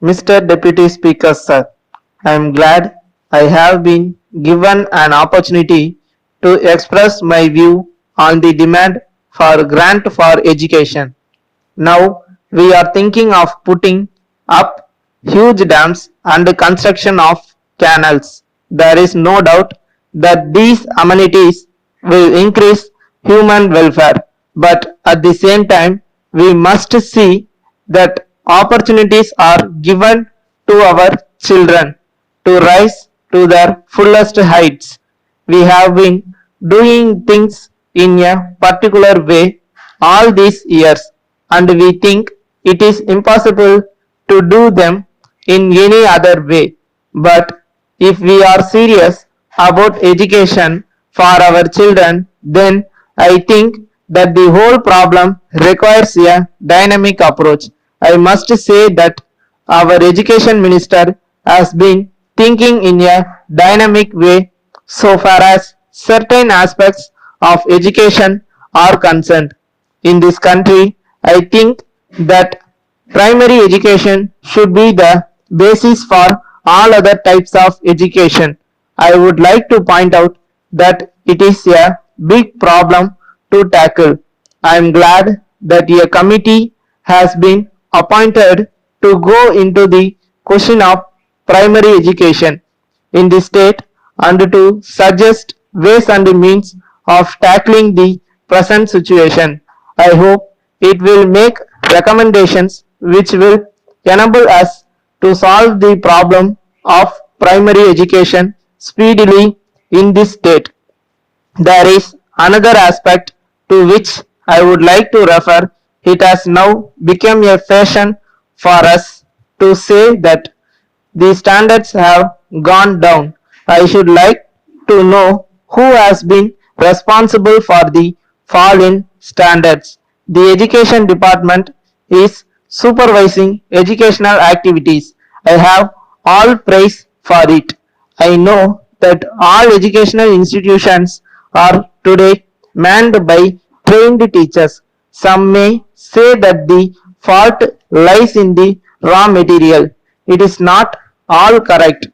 Mr. Deputy Speaker, sir, I am glad I have been given an opportunity to express my view on the demand for grant for education. Now we are thinking of putting up huge dams and the construction of canals. There is no doubt that these amenities will increase human welfare, but at the same time, we must see that opportunities are given to our children to rise to their fullest heights. We have been doing things in a particular way all these years, and we think it is impossible to do them in any other way. But if we are serious about education for our children, then I think that the whole problem requires a dynamic approach. I must say that our education minister has been thinking in a dynamic way so far as certain aspects of education are concerned. In this country, I think that primary education should be the basis for all other types of education. I would like to point out that it is a big problem to tackle. I am glad that a committee has been appointed to go into the question of primary education in the state and to suggest ways and means of tackling the present situation. I hope it will make recommendations which will enable us to solve the problem of primary education speedily in this state. There is another aspect to which I would like to refer. It has now become a fashion for us to say that the standards have gone down. I should like to know who has been responsible for the fall in standards. The education department is supervising educational activities. I have all praise for it. I know that all educational institutions are today manned by trained teachers. Some may say that the fault lies in the raw material. It is not all correct.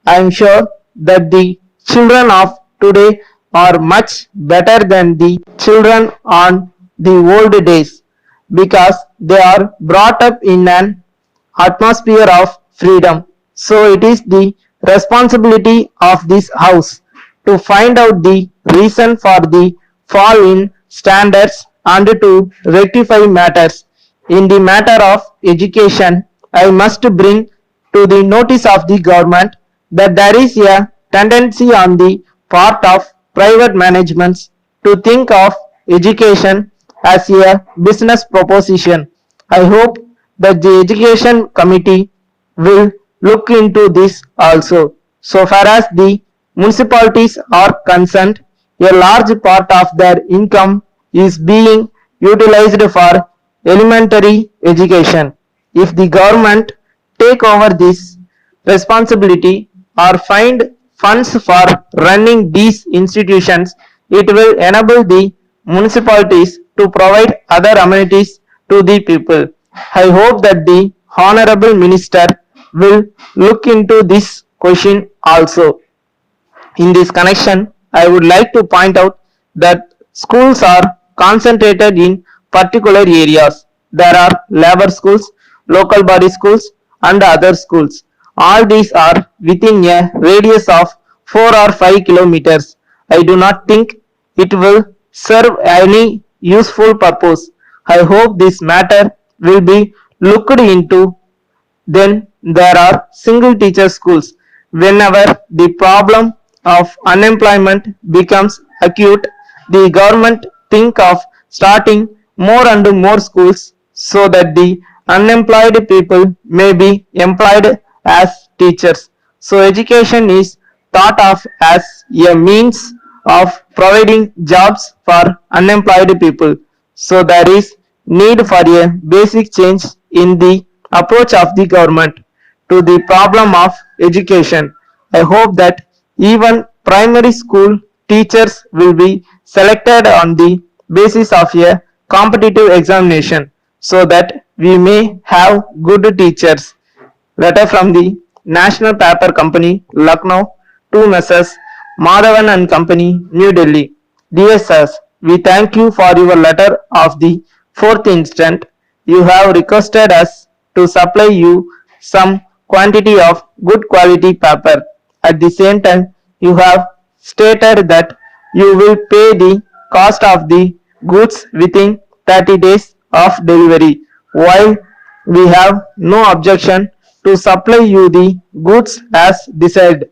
I am sure that the children of today are much better than the children on the old days because they are brought up in an atmosphere of freedom. So it is the responsibility of this house to find out the reason for the fall in standards and to rectify matters. In the matter of education, I must bring to the notice of the government that there is a tendency on the part of private managements to think of education as a business proposition. I hope that the education committee will look into this also. So far as the municipalities are concerned, a large part of their income is being utilized for elementary education. If the government take over this responsibility or find funds for running these institutions, it will enable the municipalities to provide other amenities to the people. I hope that the Honorable Minister will look into this question also. In this connection, I would like to point out that schools are concentrated in particular areas. There are labor schools, local body schools, and other schools. All these are within a radius of 4 or 5 kilometers. I do not think it will serve any useful purpose. I hope this matter will be looked into. Then there are single teacher schools. Whenever the problem of unemployment becomes acute, the government think of starting more and more schools so that the unemployed people may be employed as teachers. So education is thought of as a means of providing jobs for unemployed people. So there is need for a basic change in the approach of the government to the problem of education. I hope that even primary school teachers will be selected on the basis of a competitive examination so that we may have good teachers. Letter from the National Paper Company, Lucknow, to Messrs. Madhavan and Company, New Delhi. Dear Sirs, we thank you for your letter of the 4th instant. You have requested us to supply you some quantity of good quality paper. At the same time, you have stated that you will pay the cost of the goods within 30 days of delivery. While we have no objection to supply you the goods as decided,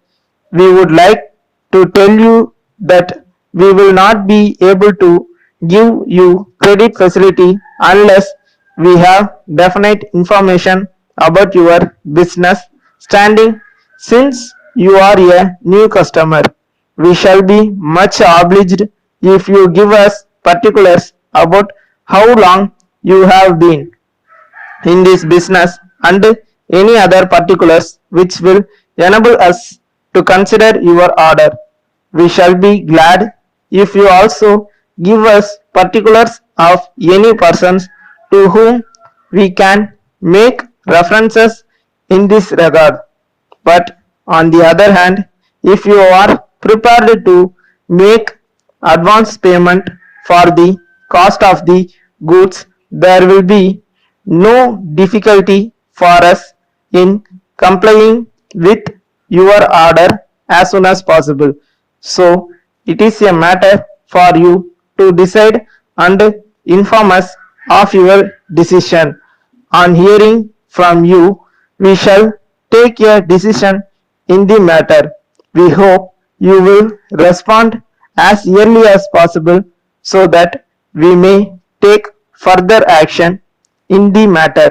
we would like to tell you that we will not be able to give you credit facility unless we have definite information about your business standing. Since you are a new customer, we shall be much obliged if you give us particulars about how long you have been in this business and any other particulars which will enable us to consider your order. We shall be glad if you also give us particulars of any persons to whom we can make references in this regard. But on the other hand, if you are prepared to make advance payment for the cost of the goods, there will be no difficulty for us in complying with your order as soon as possible. So it is a matter for you to decide and inform us of your decision. On hearing from you, we shall take a decision in the matter. We hope you will respond as early as possible so that we may take further action in the matter.